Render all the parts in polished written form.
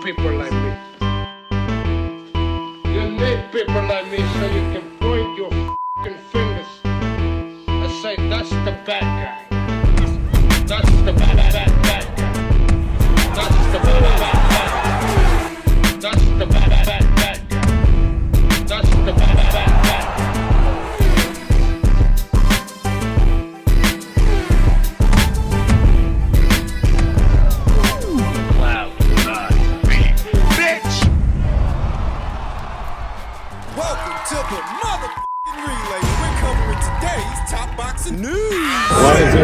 people like me. You need people like me so you can point your f***ing fingers and say, that's the bad guy. That's the bad guy. That's the bad guy. That's the bad guy. That's the bad guy. Welcome to the motherfucking relay. We're covering today's top boxing news. Ryan's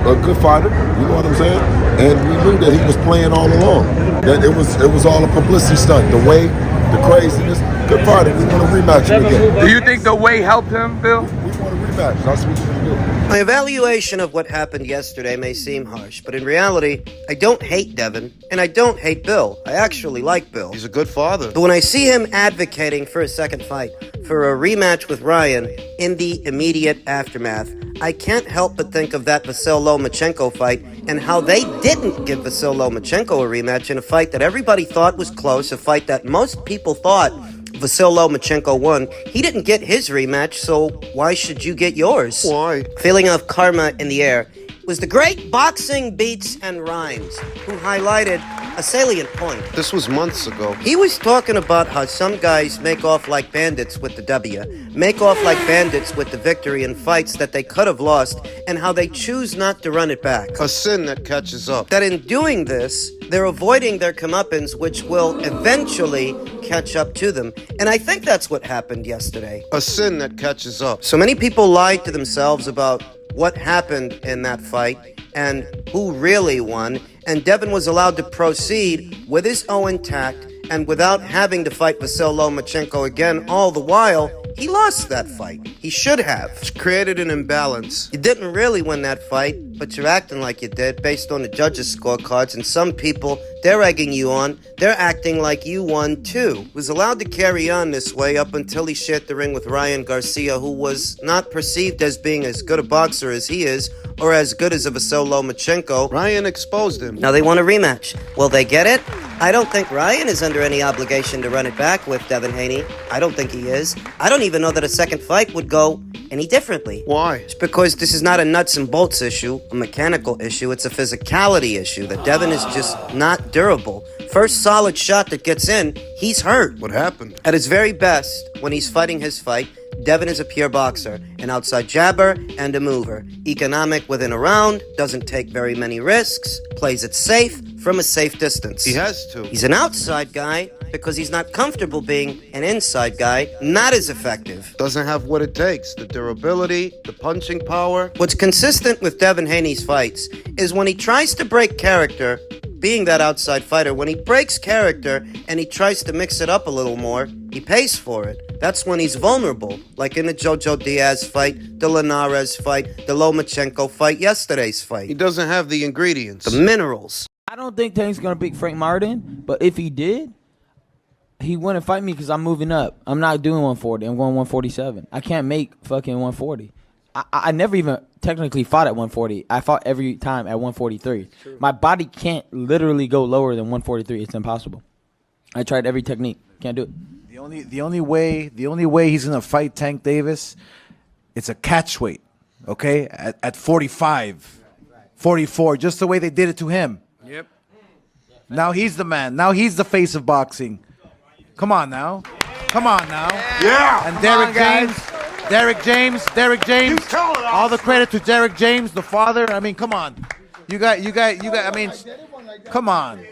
a good fighter, you know what I'm saying? And we knew that he was playing all along. That it was all a publicity stunt. The weight, the craziness. Good fighter. We want to rematch him again. Do you think the weight helped him, Bill? We want to rematch. That's what we're going to do. My evaluation of what happened yesterday may seem harsh, but in reality, I don't hate Devin, and I don't hate Bill. I actually like Bill. He's a good father. But when I see him advocating for a second fight, for a rematch with Ryan in the immediate aftermath, I can't help but think of that Vasyl Lomachenko fight and how they didn't give Vasyl Lomachenko a rematch in a fight that everybody thought was close, a fight that most people thought Vasyl Lomachenko won. He didn't get his rematch, so why should you get yours? Why? Feeling of karma in the air was the great Boxing Beats and Rhymes, who highlighted a salient point. This was months ago. He was talking about how some guys make off like bandits with the W, make off like bandits with the victory in fights that they could have lost, and how they choose not to run it back. A sin that catches up. That in doing this, they're avoiding their comeuppance, which will eventually catch up to them. And I think that's what happened yesterday. A sin that catches up. So many people lied to themselves about what happened in that fight and who really won, and Devin was allowed to proceed with his O intact and without having to fight Vasyl Lomachenko again. All the while, he lost that fight. He should have. It's created an imbalance. You didn't really win that fight, but you're acting like you did based on the judges' scorecards, and some people, they're egging you on. They're acting like you won too. Was allowed to carry on this way up until he shared the ring with Ryan Garcia, who was not perceived as being as good a boxer as he is, or as good as a Vasyl Lomachenko. Ryan exposed him. Now they want a rematch. Will they get it? I don't think Ryan is under any obligation to run it back with Devin Haney. I don't think he is. I don't even know that a second fight would go any differently. Why? It's because this is not a nuts and bolts issue, a mechanical issue. It's a physicality issue, that Devin is just not durable. First solid shot that gets in, he's hurt. What happened? At his very best, when he's fighting his fight, Devin is a pure boxer, an outside jabber and a mover. Economic within a round, doesn't take very many risks, plays it safe from a safe distance. He has to. He's an outside guy because he's not comfortable being an inside guy, not as effective. Doesn't have what it takes. The durability, the punching power. What's consistent with Devin Haney's fights is when he tries to break character, being that outside fighter, when he breaks character and he tries to mix it up a little more, he pays for it. That's when he's vulnerable, like in the Jojo Diaz fight, the Linares fight, the Lomachenko fight, yesterday's He fight. doesn't have the ingredients. The minerals. I don't think Tank's going to beat Frank Martin, but if he did, he wouldn't fight me because I'm moving up. I'm not doing 140. I'm going 147. I can't make fucking 140. I never even technically fought at 140. I fought every time at 143. My body can't literally go lower than 143. It's impossible. I tried every technique. Can't do it. The only way he's gonna fight Tank Davis, it's a catch weight, okay? At 45, 44, just the way they did it to him. Yep. Now he's the man. Now he's the face of boxing. Come on now. Yeah! And Derek James. All the credit to Derek James, the father. I mean, come on. You got. I mean, come on.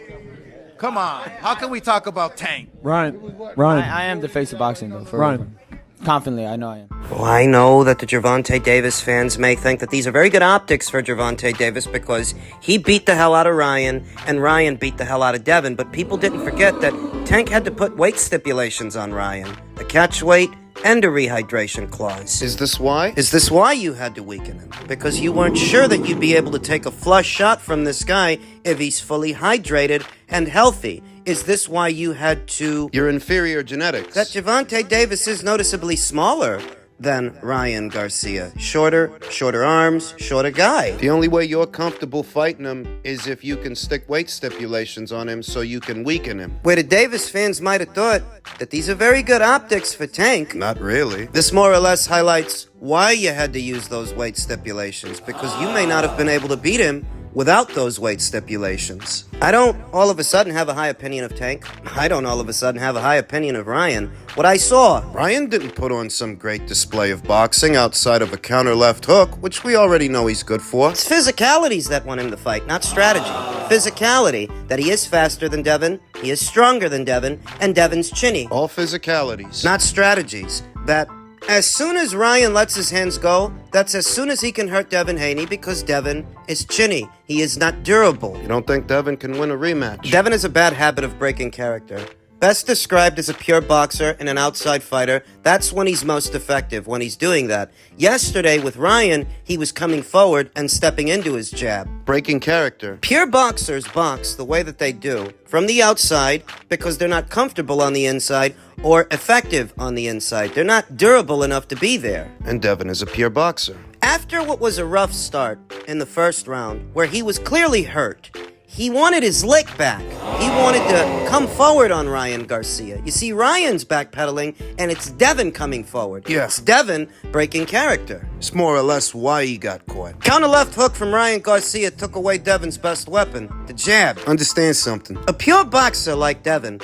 How can we talk about Tank? Ryan. I am the face of boxing, though. Ryan. Confidently, I know I am. Well, I know that the Gervonta Davis fans may think that these are very good optics for Gervonta Davis because he beat the hell out of Ryan and Ryan beat the hell out of Devin, but people didn't forget that Tank had to put weight stipulations on Ryan, a catch weight and a rehydration clause. Is this why? Is this why you had to weaken him? Because you weren't sure that you'd be able to take a flush shot from this guy if he's fully hydrated and healthy. Is this why you had to... Your inferior genetics. That Gervonta Davis is noticeably smaller, than Ryan Garcia. Shorter arms, shorter guy. The only way you're comfortable fighting him is if you can stick weight stipulations on him so you can weaken him. Where the Davis fans might have thought that these are very good optics for Tank. Not really. This more or less highlights why you had to use those weight stipulations, because you may not have been able to beat him without those weight stipulations. I don't all of a sudden have a high opinion of Tank. I don't all of a sudden have a high opinion of Ryan. What I saw, Ryan didn't put on some great display of boxing outside of a counter left hook, which we already know he's good for. it's physicalities that won him the fight, not strategy. Physicality, that he is faster than Devin, he is stronger than Devin, and Devin's chinny. All physicalities. Not strategies. That as soon as Ryan lets his hands go, that's as soon as he can hurt Devin Haney, because Devin is chinny. He is not durable. You don't think Devin can win a rematch? Devin has a bad habit of breaking character. Best described as a pure boxer and an outside fighter. That's when he's most effective, when he's doing that. Yesterday with Ryan, he was coming forward and stepping into his jab. Breaking character. Pure boxers box the way that they do, from the outside, because they're not comfortable on the inside or effective on the inside. They're not durable enough to be there. And Devin is a pure boxer. After what was a rough start in the first round, where he was clearly hurt, he wanted his lick back. He wanted to come forward on Ryan Garcia. You see, Ryan's backpedaling, and it's Devin coming forward. Yeah. It's Devin breaking character. It's more or less why he got caught. Counter left hook from Ryan Garcia took away Devin's best weapon, the jab. Understand something. A pure boxer like Devin,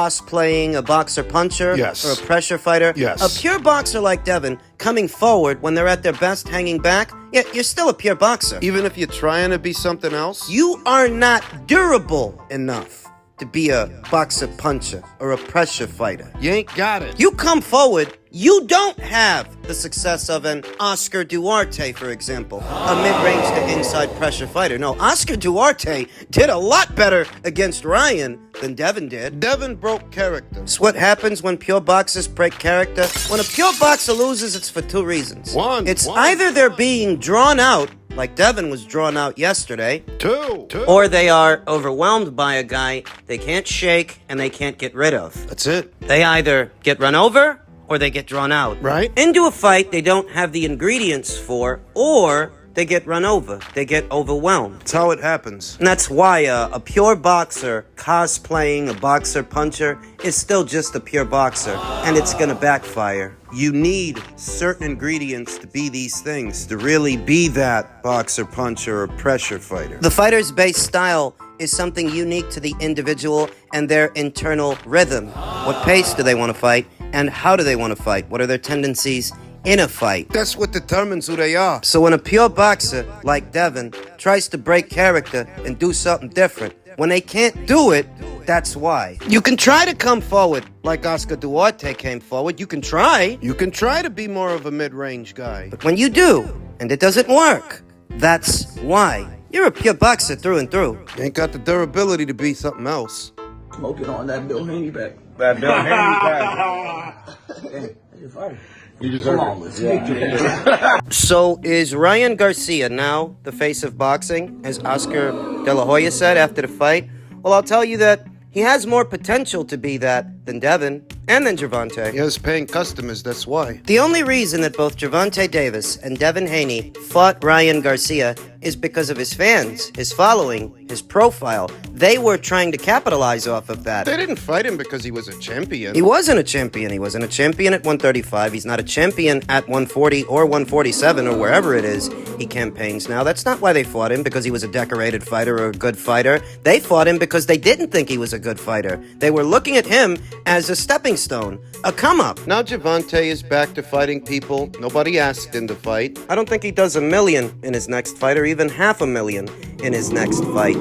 cosplaying a boxer puncher Yes. or a pressure fighter, Yes. a pure boxer like Devin coming forward when they're at their best hanging back, yeah, you're still a pure boxer. Even if you're trying to be something else? You are not durable enough to be a boxer puncher or a pressure fighter. You ain't got it. You come forward, you don't have the success of an Oscar Duarte, for example, a mid-range to inside pressure fighter. No, Oscar Duarte did a lot better against Ryan than Devin did. Devin broke character. It's what happens when pure boxers break character. When a pure boxer loses, it's for two reasons. It's either they're being drawn out, like Devin was drawn out yesterday, Two. or they are overwhelmed by a guy they can't shake and they can't get rid of. That's it. They either get run over or they get drawn out. Right. Into a fight they don't have the ingredients for, or they get run over. They get overwhelmed. That's how it happens. And that's why a pure boxer cosplaying a boxer puncher is still just a pure boxer, and it's gonna backfire. You need certain ingredients to be these things, to really be that boxer puncher or pressure fighter. The fighter's base style is something unique to the individual and their internal rhythm. What pace do they want to fight, and how do they want to fight? What are their tendencies in a fight? That's what determines who they are. So when a pure boxer like Devin tries to break character and do something different, when they can't do it, that's why. You can try to come forward like Oscar Duarte came forward. You can try. You can try to be more of a mid-range guy. But when you do, and it doesn't work, that's why. You're a pure boxer through and through. You ain't got the durability to be something else. Smoking on that Bill Haney back. That Bill Haney back. Hey, you're fighting. You deserve it. So is Ryan Garcia now the face of boxing, as Oscar De La Hoya said after the fight? Well, I'll tell you that he has more potential to be that than Devin and than Gervonta. He has paying customers, that's why. The only reason that both Gervonta Davis and Devin Haney fought Ryan Garcia is because of his fans, his following, his profile. They were trying to capitalize off of that. They didn't fight him because he was a champion. He wasn't a champion. He wasn't a champion at 135. He's not a champion at 140 or 147 or wherever it is he campaigns now. That's not why they fought him, because he was a decorated fighter or a good fighter. They fought him because they didn't think he was a good fighter. They were looking at him as a stepping stone, a come-up. Now Gervonta is back to fighting people nobody asked him to fight. I don't think he does $1 million in his next fight, or even $500,000 in his next fight.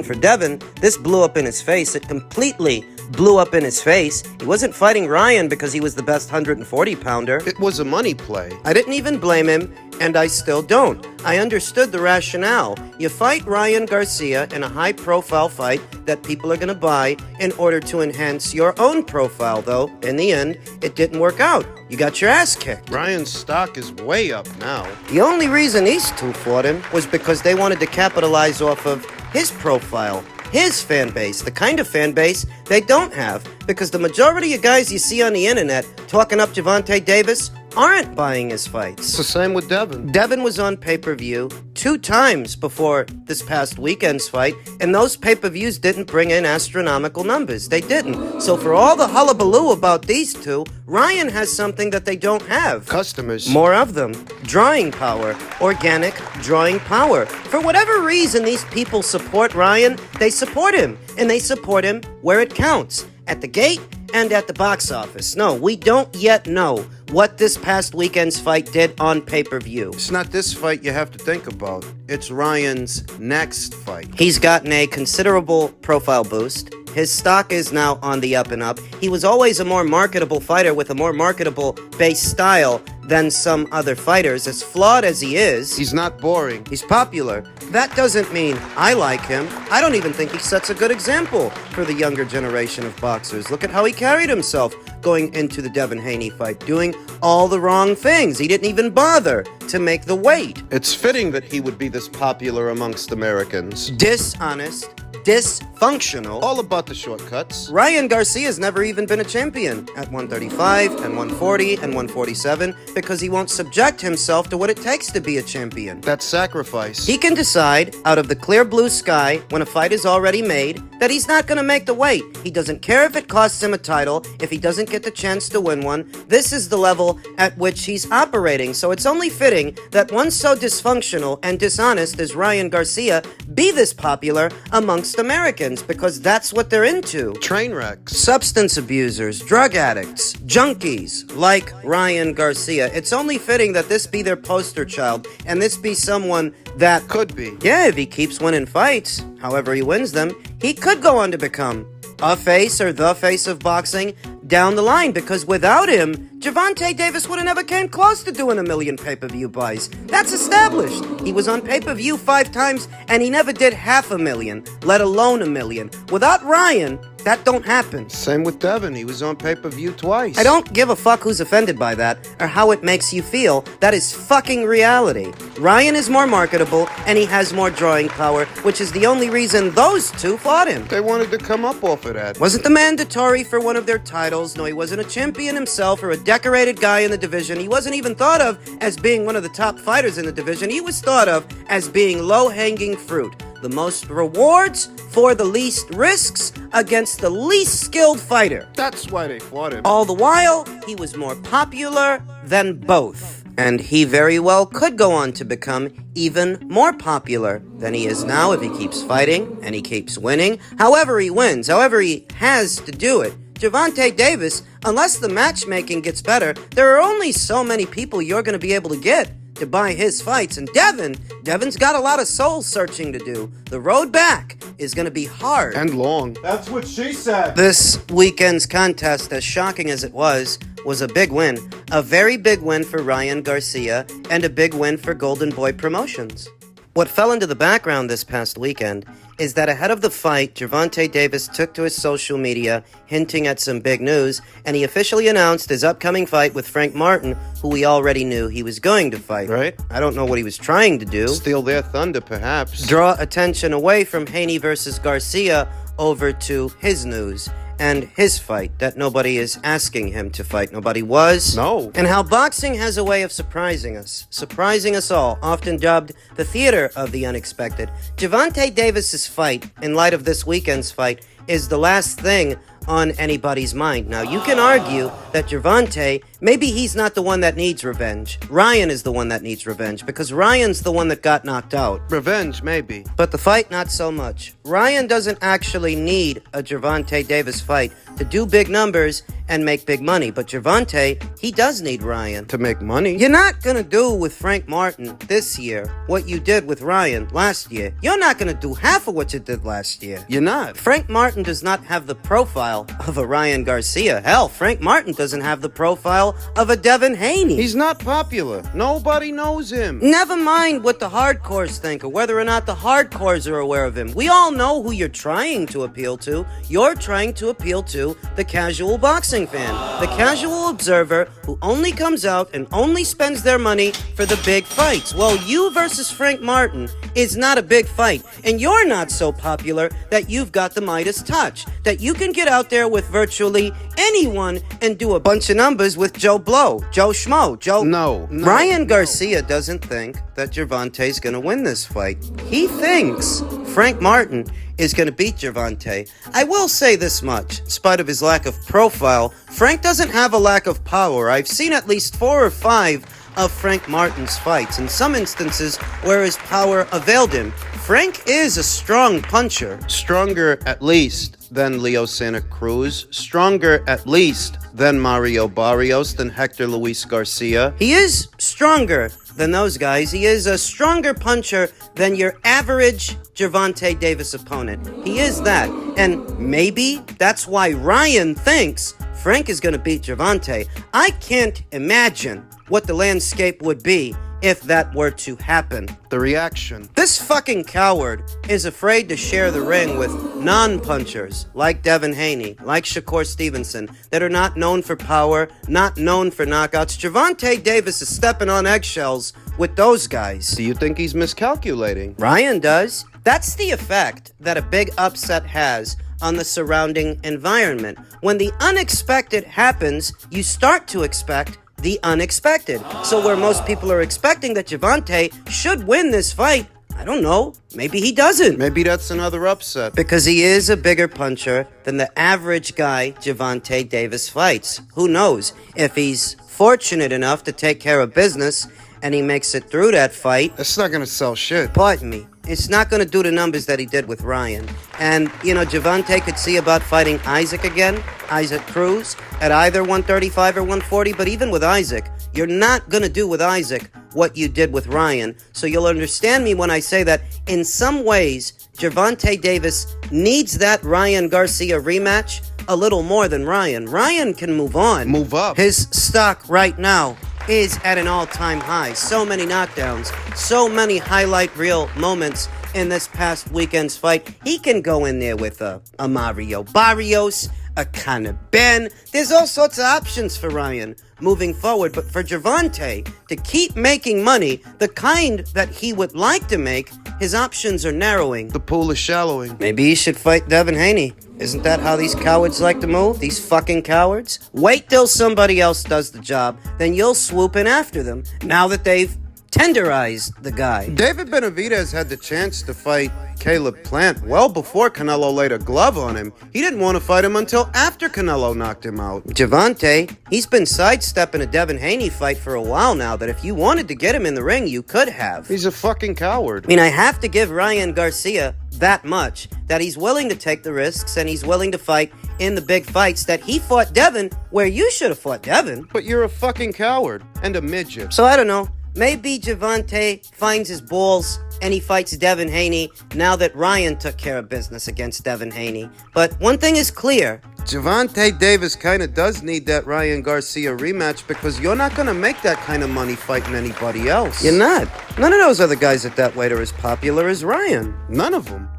For Devin, this blew up in his face. It completely blew up in his face. He wasn't fighting Ryan because he was the best 140-pounder. It was a money play. I didn't even blame him, and I still don't. I understood the rationale. You fight Ryan Garcia in a high-profile fight that people are going to buy in order to enhance your own profile, though. In the end, it didn't work out. You got your ass kicked. Ryan's stock is way up now. The only reason these two fought him was because they wanted to capitalize off of his profile, his fan base, the kind of fan base they don't have, because the majority of guys you see on the internet talking up Gervonta Davis aren't buying his fights. It's the same with Devin. Devin was on pay-per-view 2 times before this past weekend's fight, and those pay-per-views didn't bring in astronomical numbers. They didn't. So for all the hullabaloo about these two, Ryan has something that they don't have. Customers. More of them. Drawing power. Organic drawing power. For whatever reason these people support Ryan, they support him. And they support him where it counts. At the gate and at the box office. No, we don't yet know what this past weekend's fight did on pay-per-view. It's not this fight you have to think about. It's Ryan's next fight. He's gotten a considerable profile boost. His stock is now on the up and up. He was always a more marketable fighter with a more marketable base style than some other fighters. As flawed as he is, He's not boring. he's popular. That doesn't mean I like him. I don't even think he sets a good example for the younger generation of boxers. Look at how he carried himself going into the Devin Haney fight, doing all the wrong things. He didn't even bother to make the weight. It's fitting that he would be this popular amongst Americans. Dishonest, dysfunctional. All about the shortcuts. Ryan Garcia's never even been a champion at 135 and 140 and 147 because he won't subject himself to what it takes to be a champion. That sacrifice. He can decide out of the clear blue sky when a fight is already made that he's not going to make the weight. He doesn't care if it costs him a title, if he doesn't get the chance to win one. This is the level at which he's operating, so it's only fitting that one so dysfunctional and dishonest as Ryan Garcia be this popular amongst Americans, because that's what they're into. Train wrecks. Substance abusers, drug addicts, junkies like Ryan Garcia. It's only fitting that this be their poster child, and this be someone that Could be. yeah, if he keeps winning fights, however he wins them, he could go on to become a face or the face of boxing down the line, because without him, Gervonta Davis would have never came close to doing 1 million pay-per-view buys. That's established. He was on pay-per-view 5 times, and he never did 500,000, let alone 1 million. Without Ryan, that don't happen. Same with Devin. He was on pay-per-view twice. I don't give a fuck who's offended by that or how it makes you feel. That is fucking reality. Ryan is more marketable and he has more drawing power, which is the only reason those two fought him. They wanted to come up off of that. Wasn't the mandatory for one of their titles. No, he wasn't a champion himself or a decorated guy in the division. He wasn't even thought of as being one of the top fighters in the division. He was thought of as being low-hanging fruit. The most rewards for the least risks against the least skilled fighter. That's why they fought him. All the while, he was more popular than both. And he very well could go on to become even more popular than he is now if he keeps fighting and he keeps winning. However he wins, however he has to do it. Gervonta Davis, unless the matchmaking gets better, there are only so many people you're going to be able to get to buy his fights. And Devin's got a lot of soul searching to do. The road back is going to be hard. And long. That's what she said. This weekend's contest, as shocking as it was a big win. A very big win for Ryan Garcia and a big win for Golden Boy Promotions. What fell into the background this past weekend is that ahead of the fight, Gervonta Davis took to his social media hinting at some big news, and he officially announced his upcoming fight with Frank Martin, who we already knew he was going to fight. Right. I don't know what he was trying to do. Steal their thunder, perhaps. Draw attention away from Haney versus Garcia over to his news and his fight that nobody is asking him to fight. Nobody was. No. And how boxing has a way of surprising us all, often dubbed the theater of the unexpected. Gervonta Davis's fight, in light of this weekend's fight, is the last thing on anybody's mind. Now, you can argue that Gervonta, maybe he's not the one that needs revenge. Ryan is the one that needs revenge, because Ryan's the one that got knocked out. Revenge, maybe. But the fight, not so much. Ryan doesn't actually need a Gervonta Davis fight to do big numbers and make big money. But Gervonta, he does need Ryan. To make money. You're not going to do with Frank Martin this year what you did with Ryan last year. You're not going to do half of what you did last year. You're not. Frank Martin does not have the profile of a Ryan Garcia. Hell, Frank Martin doesn't have the profile of a Devin Haney. He's not popular. Nobody knows him. Never mind what the hardcores think or whether or not the hardcores are aware of him. We all know who you're trying to appeal to. You're trying to appeal to the casual boxing fan, the casual observer who only comes out and only spends their money for the big fights. Well, you versus Frank Martin is not a big fight, and you're not so popular that you've got the Midas touch, that you can get out there with virtually anyone and do a bunch of numbers with Joe Blow, Joe Schmo, Joe... No. Ryan Garcia doesn't think that Gervonta's gonna win this fight. He thinks Frank Martin is gonna beat Gervonta. I will say this much, in spite of his lack of profile, Frank doesn't have a lack of power. I've seen at least 4 or 5 of Frank Martin's fights, in some instances where his power availed him. Frank is a strong puncher. Stronger, at least, than Leo Santa Cruz. Stronger, at least, than Mario Barrios, than Hector Luis Garcia. He is stronger than those guys. He is a stronger puncher than your average Gervonta Davis opponent. He is that. And maybe that's why Ryan thinks Frank is going to beat Gervonta. I can't imagine what the landscape would be if that were to happen. The reaction. This fucking coward is afraid to share the ring with non-punchers like Devin Haney, like Shakur Stevenson, that are not known for power, not known for knockouts. Gervonta Davis is stepping on eggshells with those guys. Do you think he's miscalculating? Ryan does. That's the effect that a big upset has on the surrounding environment. When the unexpected happens, you start to expect the unexpected. So where most people are expecting that Gervonta should win this fight, I don't know, maybe he doesn't. Maybe that's another upset. Because he is a bigger puncher than the average guy Gervonta Davis fights. Who knows? If he's fortunate enough to take care of business and he makes it through that fight, That's not gonna sell shit. pardon me, it's not going to do the numbers that he did with Ryan. And, Gervonta could see about fighting Isaac again, Isaac Cruz, at either 135 or 140. But even with Isaac, you're not going to do with Isaac what you did with Ryan. So you'll understand me when I say that in some ways, Gervonta Davis needs that Ryan Garcia rematch a little more than Ryan. Ryan can move on. Move up. His stock right now is at an all-time high. So many knockdowns, so many highlight reel moments in this past weekend's fight. He can go in there with a Mario Barrios, a Conor Ben. There's all sorts of options for Ryan moving forward, but for Gervonta to keep making money, the kind that he would like to make, his options are narrowing. The pool is shallowing. Maybe he should fight Devin Haney. Isn't that how these cowards like to move? These fucking cowards? Wait till somebody else does the job, then you'll swoop in after them, now that they've tenderized the guy. David Benavidez had the chance to fight Caleb Plant well before Canelo laid a glove on him. He didn't want to fight him until after Canelo knocked him out. Gervonta, he's been sidestepping a Devin Haney fight for a while now, that if you wanted to get him in the ring, you could have. He's a fucking coward. I mean, I have to give Ryan Garcia that much, that he's willing to take the risks and he's willing to fight in the big fights, that he fought Devin where you should have fought Devin. But you're a fucking coward and a midget. So I don't know. Maybe Gervonta finds his balls and he fights Devin Haney now that Ryan took care of business against Devin Haney. But one thing is clear. Gervonta Davis kind of does need that Ryan Garcia rematch, because you're not going to make that kind of money fighting anybody else. You're not. None of those other guys at that weight are as popular as Ryan. None of them.